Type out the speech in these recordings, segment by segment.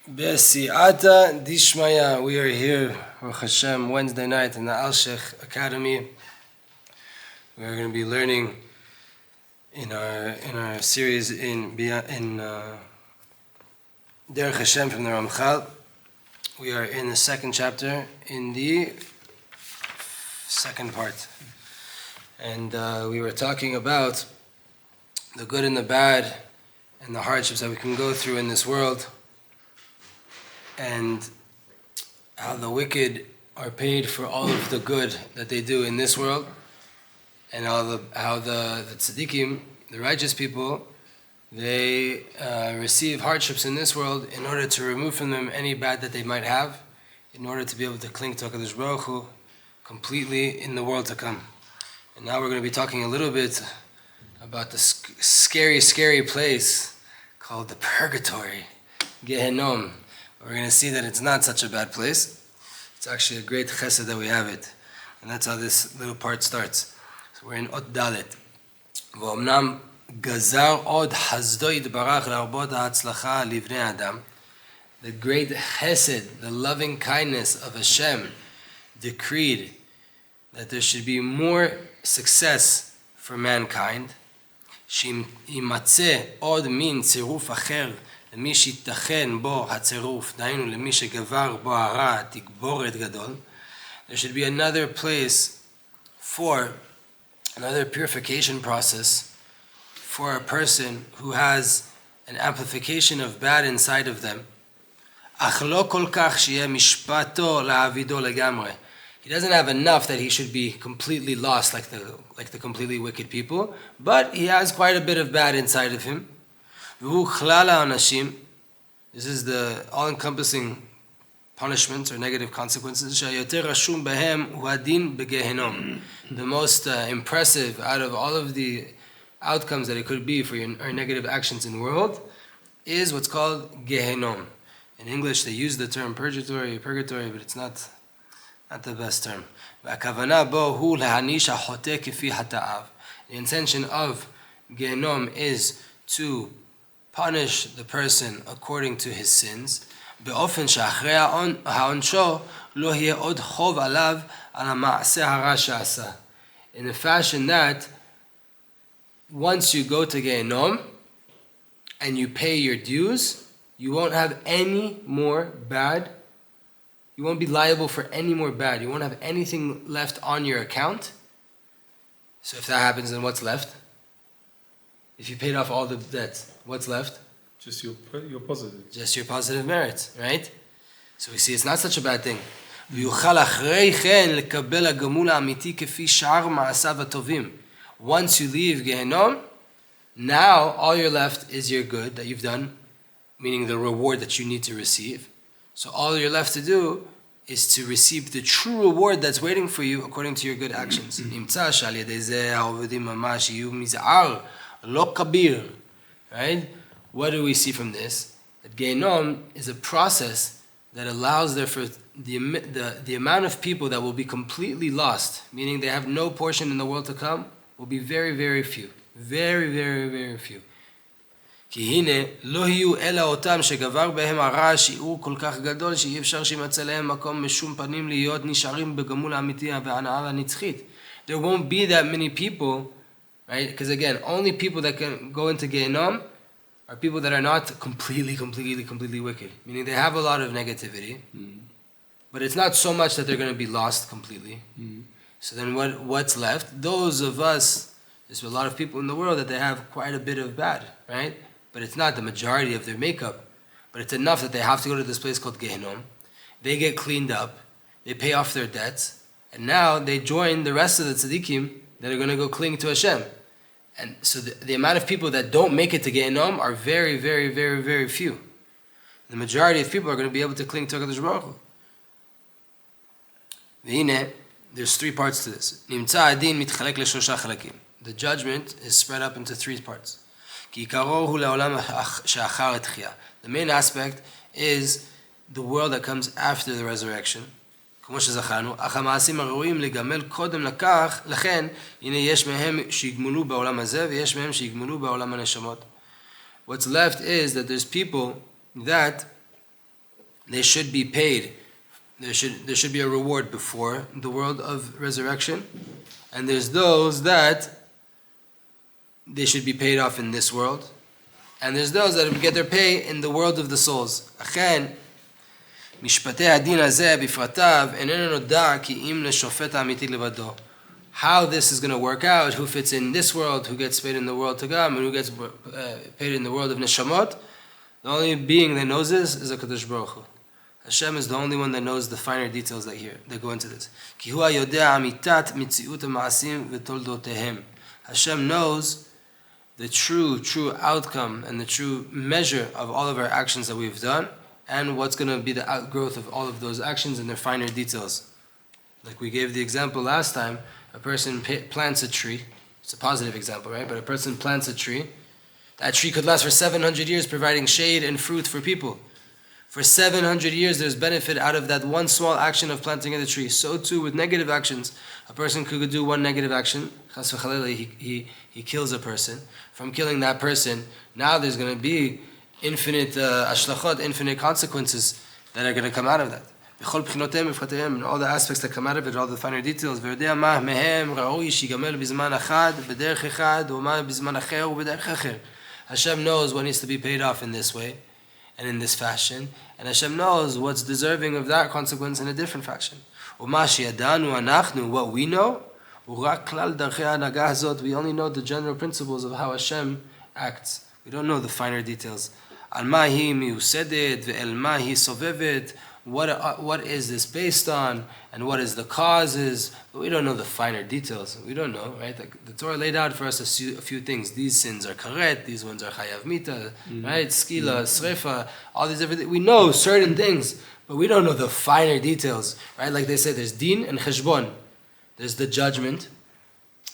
Besiata Dishmaya, we are here for Hashem Wednesday night in the Alshech Academy. We are going to be learning in our series in Derech Hashem from the Ramchal. We are in the second chapter in the second part, and we were talking about the good and the bad and the hardships that we can go through in this world, and how the wicked are paid for all of the good that they do in this world, and how the tzaddikim, the righteous people, they receive hardships in this world in order to remove from them any bad that they might have, in order to be able to cling to HaKadosh Baruch Hu completely in the world to come. And now we're going to be talking a little bit about the scary place called the purgatory, Gehenom. We're going to see that it's not such a bad place. It's actually a great chesed that we have it. And that's how this little part starts. So we're in Ot Dalet. V'omnam gazar od hasdo yitbarach la'arbot ha'atzlacha livnei adam. The great chesed, the loving kindness of Hashem, decreed that there should be more success for mankind. שימצא עוד מין צירוף אחר למי שיתכן בו הצירוף, דהיינו למי שגבר בו הרע תגבורת גדול. There should be another place for another purification process for a person who has an amplification of bad inside of them. אך לא כל כך שיהיה משפטו להעבידו לגמרי. He doesn't have enough that he should be completely lost like the completely wicked people, but he has quite a bit of bad inside of him. This is the all-encompassing punishments or negative consequences. The most impressive out of all of the outcomes that it could be for our negative actions in the world is what's called Gehenom. In English, they use the term purgatory, but it's not the best term. The intention of Gehenom is to punish the person according to his sins, in a fashion that once you go to Gehenom and you pay your dues, you won't have any more bad. You won't be liable for any more bad. You won't have anything left on your account. So if that happens, then what's left? If you paid off all the debts, what's left? Just your positive. Just your positive merits, right? So we see it's not such a bad thing. Once you leave Gehenom, now all you're left is your good that you've done, meaning the reward that you need to receive. So all you're left to do is to receive the true reward that's waiting for you according to your good actions. Right? What do we see from this? That Gehenom is a process that allows therefore the amount of people that will be completely lost, meaning they have no portion in the world to come, will be very, very few. Very, very, very few. כי הנה, לא יהיו אלא אותם שגבר בהם הרע שיעור כל כך גדול שאי אפשר שימצא להם מקום משום פנים להיות נשארים בגמול האמיתי וההנאה הנצחית. There won't be that many people, right? Because again, only people that can go into Gehenom are people that are not completely wicked. Meaning they have a lot of negativity, but it's not so much that they're going to be lost completely. So then what's left? Those of us, there's a lot of people in the world that they have quite a bit of bad, right? But it's not the majority of their makeup. But it's enough that they have to go to this place called Gehenom. They get cleaned up. They pay off their debts. And now they join the rest of the tzaddikim that are going to go cling to Hashem. And so the amount of people that don't make it to Gehenom are very, very, very, very few. The majority of people are going to be able to cling to HaKadosh Baruch Hu. There's three parts to this. The judgment is spread up into three parts. The main aspect is the world that comes after the resurrection. כמו שזכרנו, אך המעשים הראויים לגמל קודם לכן, הנה יש מהם שיגמלו בעולם הזה, ויש מהם שיגמלו בעולם הנשמות. What's left is that there's people that they should be paid. There should be a reward before the world of resurrection. And there's those that they should be paid off in this world. And there's those that get their pay in the world of the souls. אכן, משפטי הדין הזה בפרטיו איננו נודע כי אם לשופט האמיתי לבדו. How this is going to work out, who fits in this world, who gets paid in the world to come, and who gets paid in the world of neshamot, the only being that knows this is HaKadosh Baruch Hu. Hashem is the only one that knows the finer details that go into this. כי הוא היודע אמיתת מציאות המעשים ותולדותיהם. Hashem knows the true outcome and the true measure of all of our actions that we've done, and what's going to be the outgrowth of all of those actions and their finer details. Like we gave the example last time, a person plants a tree. It's a positive example, right? But a person plants a tree. That tree could last for 700 years, providing shade and fruit for people. For 700 years, there's benefit out of that one small action of planting of the tree. So too with negative actions. A person could do one negative action. Chas v'chalele, he kills a person. From killing that person, now there's going to be infinite ashlachot, infinite consequences that are going to come out of that. And all the aspects that come out of it, all the finer details. Hashem knows what needs to be paid off in this way and in this fashion, and Hashem knows what's deserving of that consequence in a different fashion. What we know, we only know the general principles of how Hashem acts. We don't know the finer details. What is this based on, and what is the causes? But we don't know the finer details. We don't know, right? Like the Torah laid out for us a few things. These sins are karet, these ones are chayav mita, right? Skila, srefa, all these everything. We know certain things, but we don't know the finer details, right? Like they say, there's din and cheshbon. There's the judgment,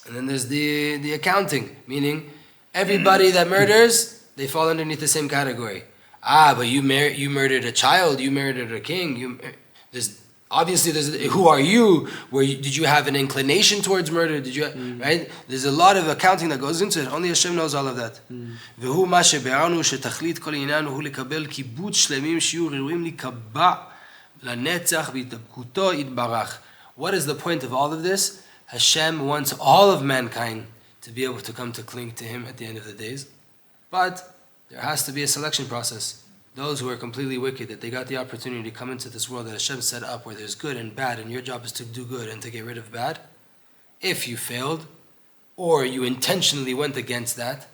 and then there's the accounting, meaning everybody that murders, they fall underneath the same category. But you murdered a child, you murdered a king. There's who are you? Did you have an inclination towards murder? Did you right? There's a lot of accounting that goes into it. Only Hashem knows all of that. What is the point of all of this? Hashem wants all of mankind to be able to come to cling to Him at the end of the days, but there has to be a selection process. Those who are completely wicked, that they got the opportunity to come into this world that Hashem set up where there's good and bad, and your job is to do good and to get rid of bad. If you failed, or you intentionally went against that,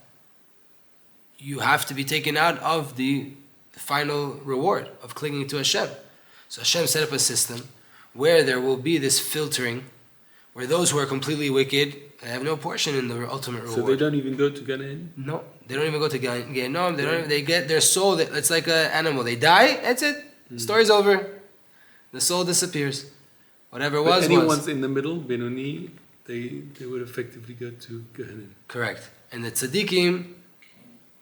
you have to be taken out of the final reward of clinging to Hashem. So Hashem set up a system where there will be this filtering, where those who are completely wicked, they have no portion in the ultimate reward. So they don't even go to Gan Eden? No, they don't even go to Gan Eden. They get their soul. It's like an animal. They die. That's it. Story's over. The soul disappears. Whatever but was. Anyone's in the middle, Benoni, they would effectively go to Gan Eden. Correct. And the tzaddikim,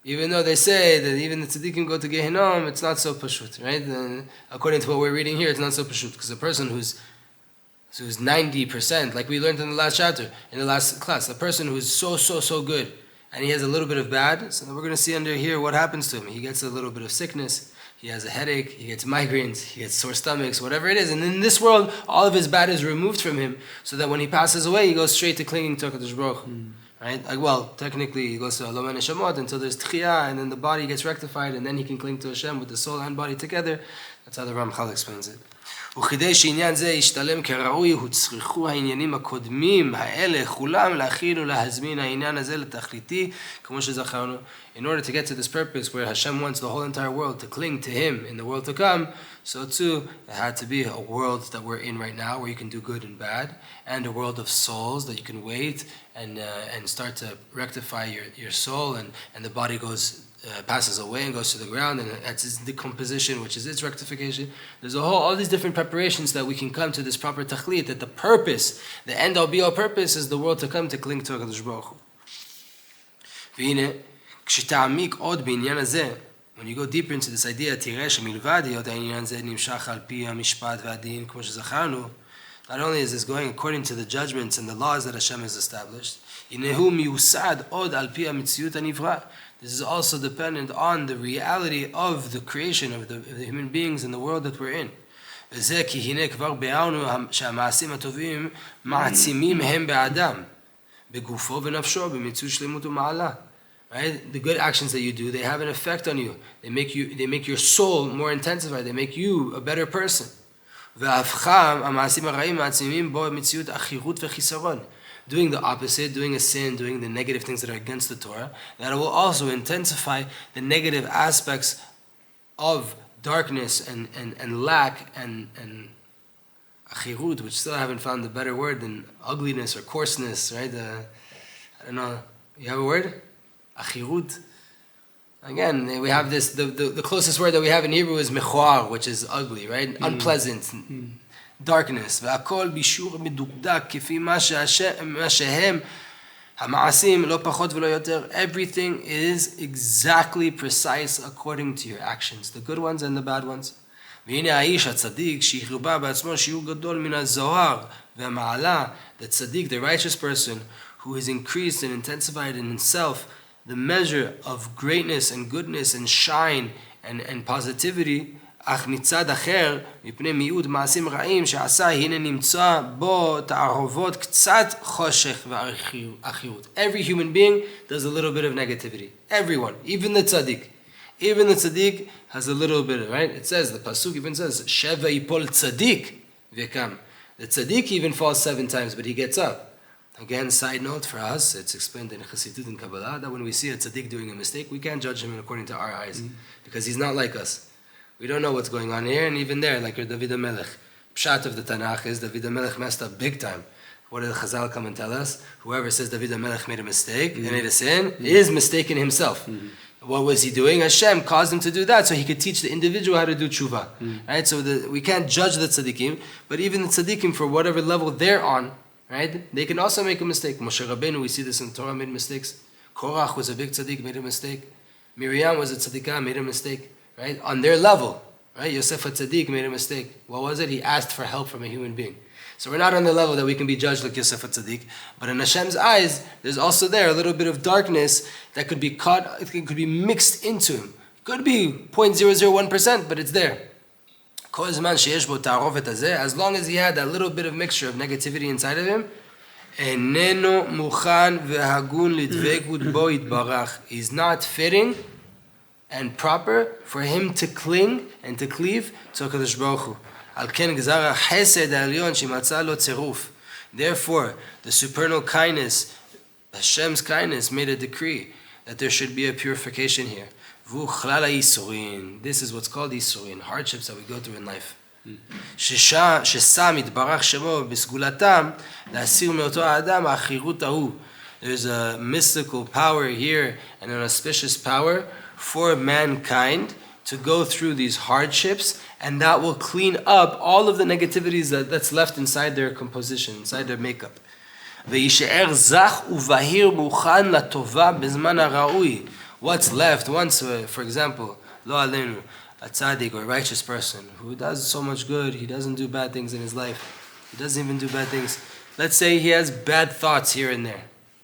even though they say that even the tzaddikim go to Gehinnom, it's not so pashut, right? And according to what we're reading here, it's not so pashut, because a person who's 90%, like we learned in the last chapter, in the last class, a person who's so good, and he has a little bit of bad, so then we're going to see under here what happens to him. He gets a little bit of sickness, he has a headache, he gets migraines, he gets sore stomachs, whatever it is. And in this world, all of his bad is removed from him, so that when he passes away, he goes straight to clinging to HaKadosh Baruch Hu. Right? Like, well, technically, he goes to Alom and Neshamot until there's Tchiyah, and then the body gets rectified, and then he can cling to Hashem with the soul and body together. That's how the Ramchal explains it. וכדי שעניין זה ישתלם כראוי, הוצרכו העניינים הקודמים האלה כולם להכין ולהזמין העניין הזה לתכליתי, כמו שזכרנו. In order to get to this purpose where Hashem wants the whole entire world to cling to Him in the world to come, so too it had to be a world that we're in right now where you can do good and bad, and a world of souls that you can wait and start to rectify your soul, and the body passes away and goes to the ground, and that's its decomposition, which is its rectification. There's all these different preparations that we can come to this proper tachlit, that the purpose, the end-all be-all purpose is the world to come to cling to HaKadosh Baruch Hu. והנה, כשתעמיק עוד בעניין הזה, when you go deeper into this idea, תראה שמלבד היות העניין זה נמשך על פי המשפט והדין, כמו שזכרנו, not only is this going according to the judgments and the laws that Hashem has established, הנה הוא מיוסד עוד על פי המציאות הנברא. this is also dependent on the reality of the creation of the human beings in the world that we're in. וזה כי הנה כבר ביארנו שהמעשים הטובים מעצימים הם באדם, בגופו ונפשו, במיצוי שלמות ומעלה. Right? The good actions that you do, they have an effect on you. They make your soul more intensified. They make you a better person. וההפכה, המעשים הרעים מעצימים בו מציאות עכירות וחיסרון. Doing the opposite, doing a sin, doing the negative things that are against the Torah, that will also intensify the negative aspects of darkness and lack and achirut, which still I haven't found a better word than ugliness or coarseness, right? I don't know. You have a word? Achirut. Again, we have this, the closest word that we have in Hebrew is mechoar, which is ugly, right? Unpleasant. Darkness. והכל בישור מדוקדק כפי מה שהם המעשים לא פחות ולא יותר. Everything is exactly precise according to your actions, the good ones and the bad ones. והנה האיש הצדיק שהחרבה בעצמו שיעור גדול מן הזוהר והמעלה, the tzaddik, the righteous person who is increased and intensified in himself the measure of greatness and goodness and shine and positivity. אך מצד אחר, מפני מיעוט מעשים רעים שעשה, הנה נמצא בו תערובות קצת חושך ואחירות. Every human being does a little bit of negativity. Everyone, even the tzaddik. Even the tzaddik has a little bit, right? It says, the pasuk even says, Sheva yipol tzaddik v'kam. The tzaddik even falls 7 times, but he gets up. Again, side note for us, it's explained in Hassidut and Kabalah, that when we see a tzaddik doing a mistake, we can't judge him according to our eyes, because he's not like us. We don't know what's going on here, and even there, like your David HaMelech. Pshat of the Tanakh is David HaMelech messed up big time. What did the Chazal come and tell us? Whoever says David HaMelech made a mistake and made a sin is mistaken himself. What was he doing? Hashem caused him to do that so he could teach the individual how to do tshuva. Right? So we can't judge the tzaddikim, but even the tzaddikim, for whatever level they're on, right? They can also make a mistake. Moshe Rabbeinu, we see this in Torah, made mistakes. Korach was a big tzaddik, made a mistake. Miriam was a tzaddikah, made a mistake. Right? On their level, right? Yosef HaTzadik made a mistake. What was it? He asked for help from a human being. So we're not on the level that we can be judged like Yosef HaTzadik, but in Hashem's eyes, there's also there a little bit of darkness that could be caught, it could be mixed into him. Could be 0.001%, but it's there. As long as he had that little bit of mixture of negativity inside of him, he's not fitting and proper for him to cling and to cleave to HaKadosh Baruch Hu. Therefore, the supernal kindness, Hashem's kindness, made a decree that there should be a purification here. This is what's called Yisurin, hardships that we go through in life. There's a mystical power here and an auspicious power for mankind to go through these hardships, and that will clean up all of the negativities that's left inside their composition, inside their makeup. What's left once, for example, lo alenu, a tzaddik or a righteous person who does so much good, he doesn't do bad things in his life. He doesn't even do bad things. Let's say he has bad thoughts here and there,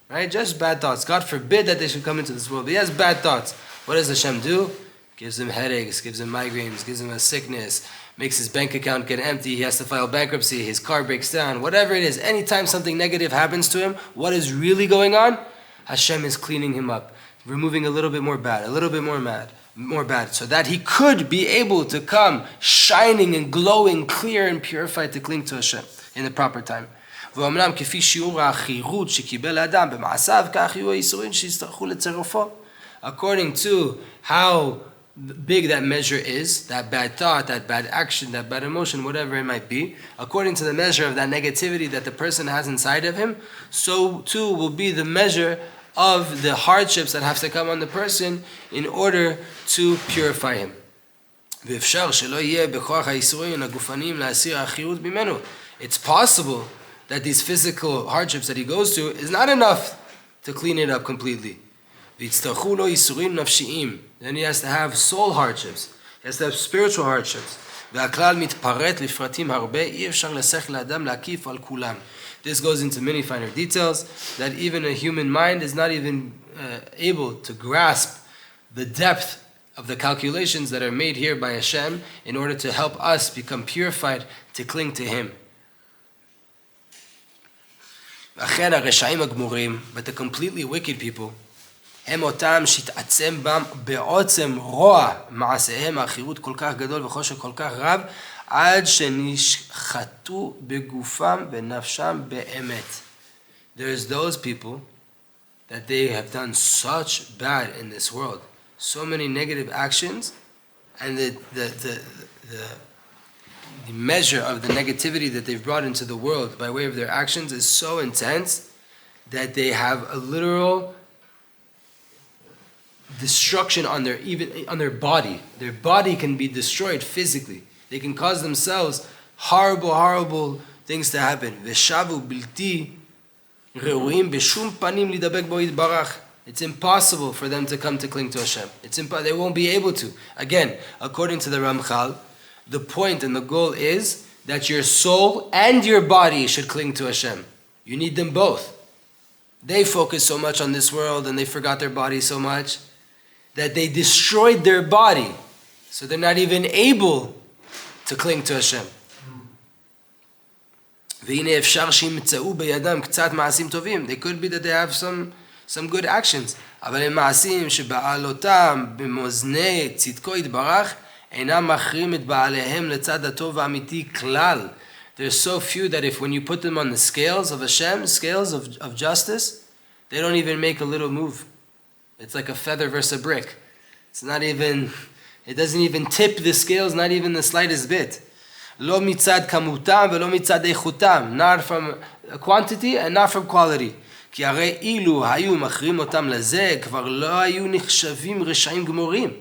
right? Just bad thoughts. God forbid that they should come into this world. But he has bad thoughts. What does Hashem do? Gives him headaches, gives him migraines, gives him a sickness, makes his bank account get empty, he has to file bankruptcy, his car breaks down, whatever it is. Anytime something negative happens to him, what is really going on? Hashem is cleaning him up, removing a little bit more bad, a little bit more bad, so that he could be able to come shining and glowing, clear and purified to cling to Hashem in the proper time. According to how big that measure is, that bad thought, that bad action, that bad emotion, whatever it might be, according to the measure of that negativity that the person has inside of him, so too will be the measure of the hardships that have to come on the person in order to purify him. It's possible that these physical hardships that he goes through is not enough to clean it up completely. Then he has to have soul hardships. He has to have spiritual hardships. This goes into many finer details that even a human mind is not even able to grasp the depth of the calculations that are made here by Hashem in order to help us become purified to cling to Him. But the completely wicked people, הם אותם שהתעצם בם בעוצם רוע מעשיהם האחירות כל כך גדול וחושך כל כך רב עד שנשחטו בגופם ונפשם באמת. There's those people that they have done such bad in this world, so many negative actions, and the measure of the negativity that they've brought into the world by way of their actions is so intense that they have a literal destruction on their body. Their body can be destroyed physically. They can cause themselves horrible things to happen. Veshavu bilti reuim b'shum panim lidabek bo yitbarach. It's impossible for them to come to cling to Hashem. They won't be able to. Again, according to the Ramchal, the point and the goal is that your soul and your body should cling to Hashem. You need them both. They focus so much on this world and they forgot their body so much that they destroyed their body, so they're not even able to cling to Hashem. They could be that they have some good actions, אבל הם מעשים שבעלותם במאזני צדקו יתברך אינם מכרים את בעליהם לצד הטוב האמיתי כלל. There's so few that when you put them on the scales of Hashem, scales of justice, they don't even make a little move. It's like a feather versus a brick. It doesn't even tip the scales, not even the slightest bit. לא מצד כמותם ולא מצד איכותם, not from quantity and not from quality. כי הרי אילו היו מכרים אותם לזה, כבר לא היו נחשבים רשעים גמורים.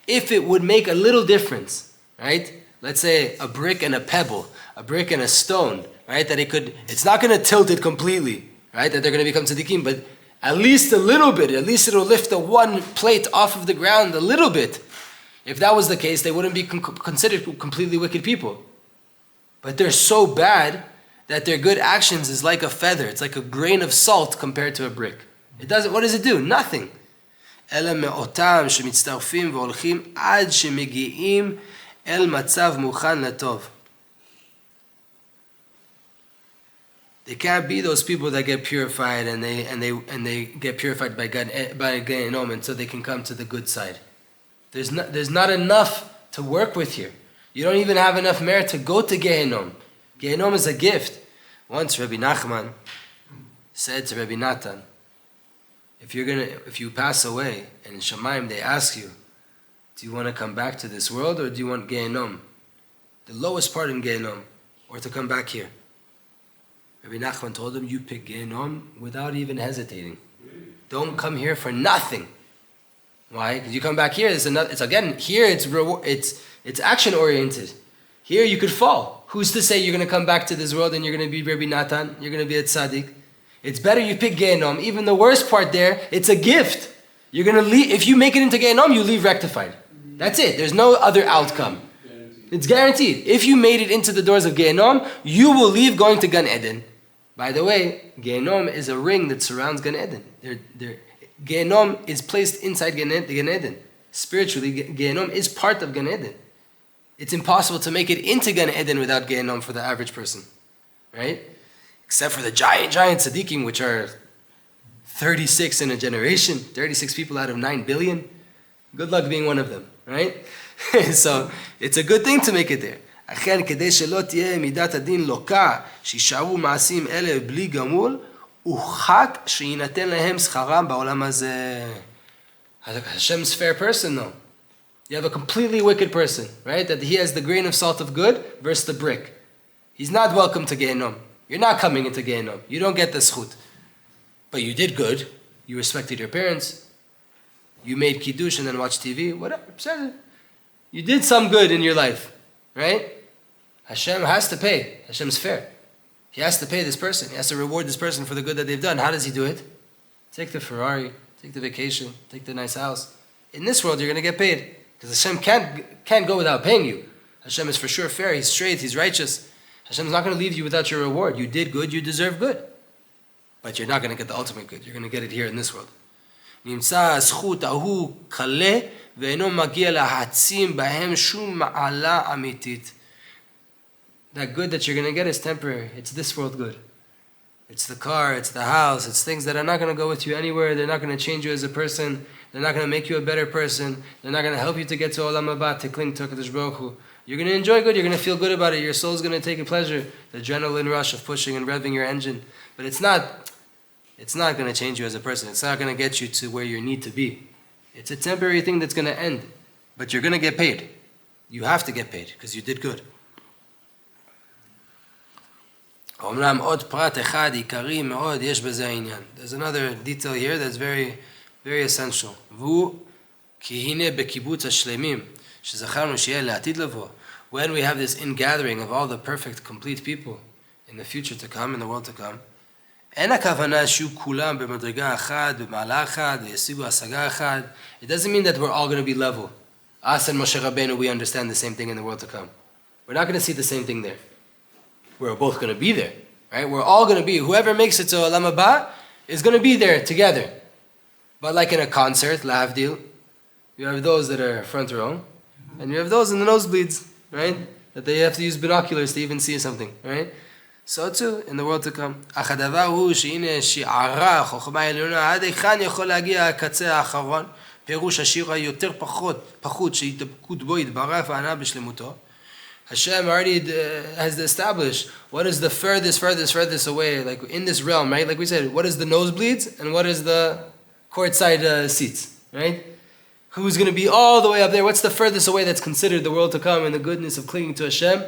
If it would make a little difference, right? Let's say a brick and a pebble, a brick and a stone, right? That it's not going to tilt it completely, right? That they're going to become tzaddikim, but at least a little bit, at least it'll lift the one plate off of the ground a little bit. If that was the case, they wouldn't be considered completely wicked people. But they're so bad that their good actions is like a feather. It's like a grain of salt compared to a brick. What does it do? Nothing. אלא מאותם שמצטרפים והולכים עד שמגיעים אל מצב מוכן לטוב. They can't be those people that get purified and they get purified by Gehenom until they can come to the good side. There's not enough to work with here. You don't even have enough merit to go to Gehenom. Gehenom is a gift. Once Rabbi Nachman said to Rabbi Natan, if you pass away and in Shamayim they ask you, do you want to come back to this world or do you want Gehenom, the lowest part in Gehenom, or to come back here? Rabbi Nachman told him, you pick Gehenom without even hesitating. Don't come here for nothing. Why? Because you come back here, it's action oriented. Here you could fall. Who's to say you're going to come back to this world and you're going to be Rabbi Natan, you're going to be a tzaddik? It's better you pick Gehenom. Even the worst part there, it's a gift. You're going to leave. If you make it into Gehenom, you leave rectified. That's it. There's no other outcome. It's guaranteed. If you made it into the doors of Gehenom, you will leave going to Gan Eden. By the way, Gehenom is a ring that surrounds Gan Eden. Gehenom is placed inside Gan Eden. Spiritually, Gehenom is part of Gan Eden. It's impossible to make it into Gan Eden without Gehenom for the average person. Right? Except for the giant tzaddikim, which are 36 in a generation, 36 people out of 9 billion. Good luck being one of them, right? So it's a good thing to make it there. אכן, כדי שלא תהיה מידת הדין לוקה, שישארו מעשים אלה בלי גמול, וחק שיינתן להם שכרם בעולם הזה. Hashem's fair person, though. You have a completely wicked person, right? That he has the grain of salt of good versus the brick. He's not welcome to Gehenom. You're not coming into Gehenom. You don't get the zchut. But you did good. You respected your parents. You made kiddush and then watched TV. Whatever. You did some good in your life. Right? Hashem has to pay. Hashem's fair. He has to pay this person. He has to reward this person for the good that they've done. How does he do it? Take the Ferrari. Take the vacation. Take the nice house. In this world, you're going to get paid. Because Hashem can't go without paying you. Hashem is for sure fair. He's straight. He's righteous. Hashem's not going to leave you without your reward. You did good, you deserve good. But you're not going to get the ultimate good. You're going to get it here in this world. נמצא הזכות ההוא קלה ואינו מגיע להעצים בהם שום מעלה אמיתית. That good that you're going to get is temporary. It's this world good. It's the car, it's the house, it's things that are not going to go with you anywhere. They're not going to change you as a person. They're not going to make you a better person. They're not going to help you to get to Olam Haba, to cling to HaKadosh Baruch Hu. You're going to enjoy good. You're going to feel good about it. Your soul's going to take a pleasure. The adrenaline rush of pushing and revving your engine. But it's not going to change you as a person. It's not going to get you to where you need to be. It's a temporary thing that's going to end. But you're going to get paid. You have to get paid because you did good. There's another detail here that's very, very essential. When we have this ingathering of all the perfect, complete people in the future to come, in the world to come, it doesn't mean that we're all going to be level. Us and Moshe Rabbeinu, we understand the same thing in the world to come. We're not going to see the same thing there. We're both going to be there, right? We're all going to be, whoever makes it to Olam Haba is going to be there together. But like in a concert, lahavdil, you have those that are front row, and you have those in the nosebleeds, right? That they have to use binoculars to even see something, right? So too, in the world to come. פירוש השיר היותר פחות שהתדבקות בו יתברך וענה בשלמותו. Hashem already has established what is the furthest away, like in this realm, right? Like we said, what is the nosebleeds and what is the courtside seats, right? Who's going to be all the way up there? What's the furthest away that's considered the world to come and the goodness of clinging to Hashem?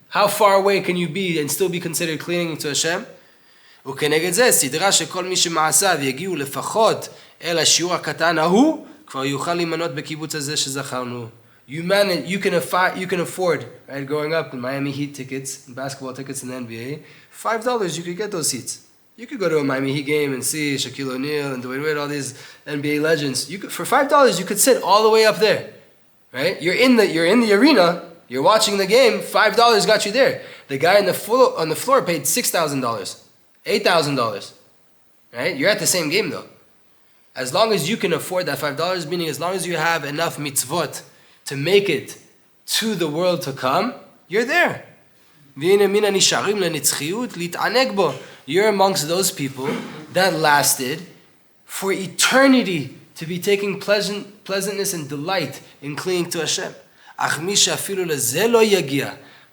How far away can you be and still be considered clinging to Hashem? וכנגד זה, סדרה שכל מי שמעשיו יגיעו לפחות אל השיעור הקטן ההוא, כבר יוכל להימנות בקיבוץ הזה שזכרנו. You can afford, right, going up in Miami Heat tickets, basketball tickets in the NBA, $5 you could get those seats. You could go to a Miami Heat game and see Shaquille O'Neal and Dwayne Wade, all these NBA legends. For $5 you could sit all the way up there, right? You're in the arena, you're watching the game. $5 got you there. The guy on the floor paid $6,000, $8,000, right? You're at the same game though. As long as you can afford that $5, meaning as long as you have enough mitzvot to make it to the world to come, you're there. You're amongst those people that lasted for eternity to be taking pleasantness and delight in clinging to Hashem.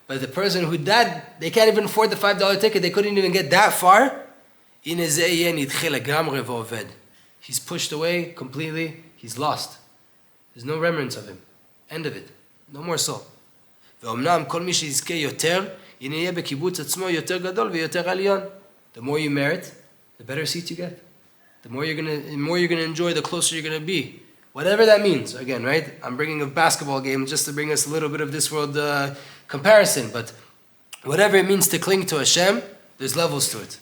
But the person who they can't even afford the $5 ticket, they couldn't even get that far. He's pushed away completely, he's lost. There's no remnants of him. End of it. No more soul. The more you merit, the better seat you get. The more you're gonna enjoy, the closer you're gonna be. Whatever that means. Again, right? I'm bringing a basketball game just to bring us a little bit of this world comparison. But whatever it means to cling to Hashem, there's levels to it.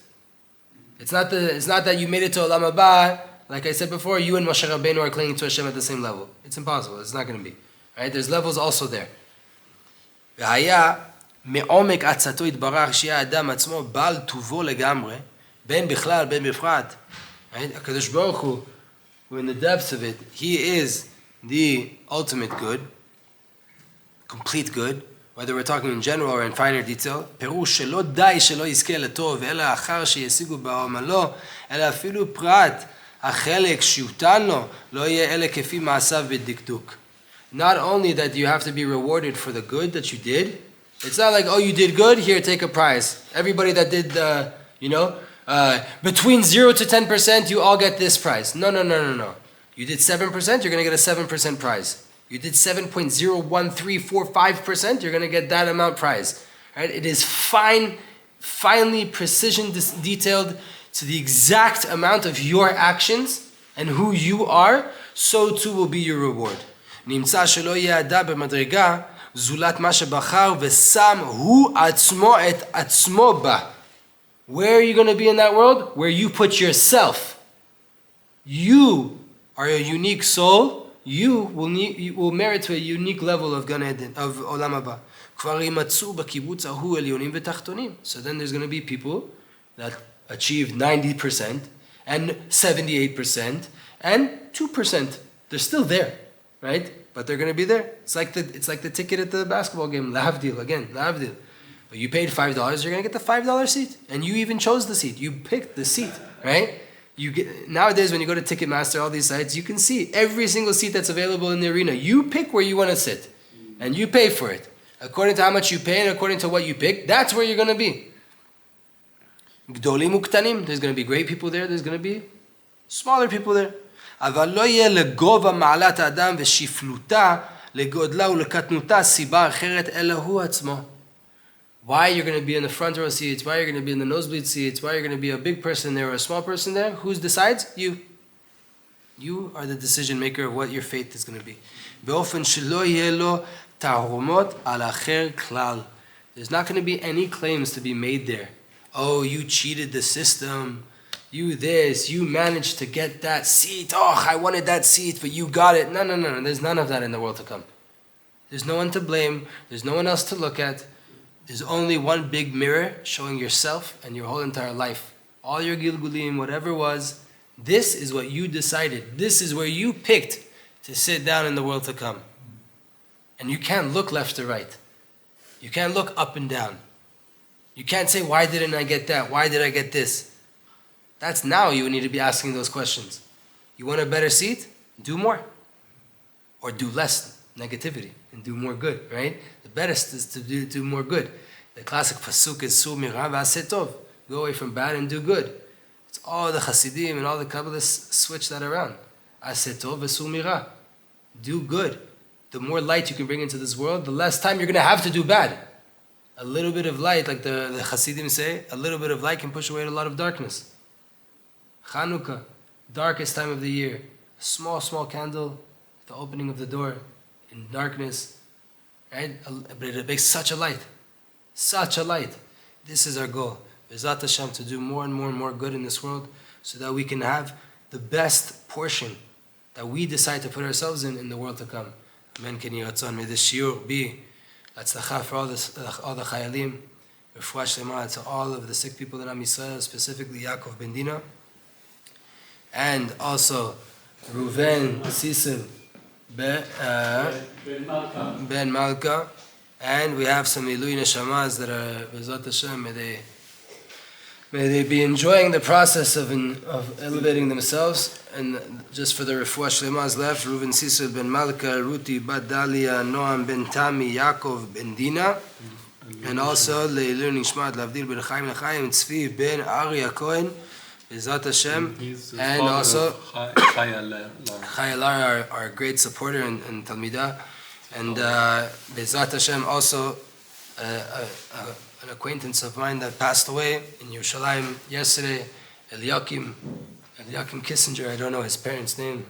It's not that you made it to Olam Haba. Like I said before, you and Moshe Rabbeinu are clinging to Hashem at the same level. It's impossible. It's not going to be. Right? There's levels also there. והיה מעומק עצתו יתברך שיהיה האדם עצמו בעל טובו לגמרי, בין בכלל, בין בפרט. Right? HaKadosh Baruch Hu, who in the depths of it, He is the ultimate good, complete good, whether we're talking in general or in finer detail. פירוש שלא די שלא יזכה לטוב, אלא אחר שישיגו בעמלו, אלא אפילו פרט החלק שיותן לו, לא יהיה אלה כפי מעשיו בדקדוק. Not only that you have to be rewarded for the good that you did, it's not like, oh, you did good, here, take a prize. Everybody that did, between 0 to 10%, you all get this prize. No. You did 7%, you're going to get a 7% prize. You did 7.01345%, you're going to get that amount prize. Right? It is finely precision detailed to the exact amount of your actions and who you are, so too will be your reward. נמצא שלא יהיה אדם במדרגה זולת מה שבחר ושם הוא עצמו את עצמו בה. Where are you going to be in that world? Where you put yourself. You are a unique soul. You will merit to a unique level of Gan Eden, of Olam Haba. כבר יימצאו בקיבוץ ההוא עליונים ותחתונים. So then there's going to be people that achieved 90% and 78% And 2%, they're still there, right? But they're going to be there. It's like the ticket at the basketball game. Lahavdil, again, lahavdil. But you paid $5, you're going to get the $5 seat. And you even chose the seat. You picked the seat, right? Nowadays, when you go to Ticketmaster, all these sites, you can see every single seat that's available in the arena. You pick where you want to sit. And you pay for it. According to how much you pay and according to what you pick, that's where you're going to be. Gdolim uktanim, there's going to be great people there, there's going to be smaller people there. אבל לא יהיה לגובה מעלת האדם ושפלותה לגודלה ולקטנותה סיבה אחרת אלא הוא עצמו. Why you're going to be in the front row seats, why you're going to be in the nosebleed seats, why you're going to be a big person there or a small person there, who decides? You. You are the decision maker of what your fate is going to be. באופן שלא יהיה לו תערומות על האחר כלל. There's not going to be any claims to be made there. Oh, you cheated the system. You this, you managed to get that seat. Oh, I wanted that seat, but you got it. No. There's none of that in the world to come. There's no one to blame. There's no one else to look at. There's only one big mirror showing yourself and your whole entire life. All your gilgulim, whatever was, this is what you decided. This is where you picked to sit down in the world to come. And you can't look left or right. You can't look up and down. You can't say, why didn't I get that? Why did I get this? That's now you need to be asking those questions. You want a better seat? Do more. Or do less negativity and do more good, right? The best is to do more good. The classic pasuk is Su mira v'aseh tov. Go away from bad and do good. It's all the Hasidim and all the Kabbalists switch that around. Aseh tov v'su mira. Do good. The more light you can bring into this world, the less time you're going to have to do bad. A little bit of light, like the Hasidim say, a little bit of light can push away a lot of darkness. Chanukah, darkest time of the year. A small candle at the opening of the door in darkness. Right? But it makes such a light. Such a light. This is our goal. B'ezrat Hashem, to do more and more good in this world so that we can have the best portion that we decide to put ourselves in the world to come. Amen. May this shiur be Hatzlacha for all the chayalim, refuah shlema to all of the sick people in Am Yisrael, specifically Yaakov ben Dina, and also Reuven, Sisel, Ben Malka, and we have some Ilui Neshamas that are B'ezrat Hashem. May they be enjoying the process of elevating themselves. And just for the refuah shlemas left, Reuven Sisel ben Malka, Ruti bat Dalia, Noam ben Tami, Yaakov ben Dina, and also Leilur Nishmat Lavdil ben Chaim L'Chaim, Tzvi ben Arya Cohen, B'ezrat Hashem, and also Chayalar, our great supporter and Talmidah, and B'ezrat Hashem also an acquaintance of mine that passed away in Yerushalayim yesterday, Eliakim Kissinger. I don't know his parents' name,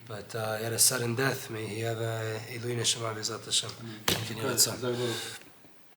but he had a sudden death. May he have a Ilui Neshama B'ezrat Hashem.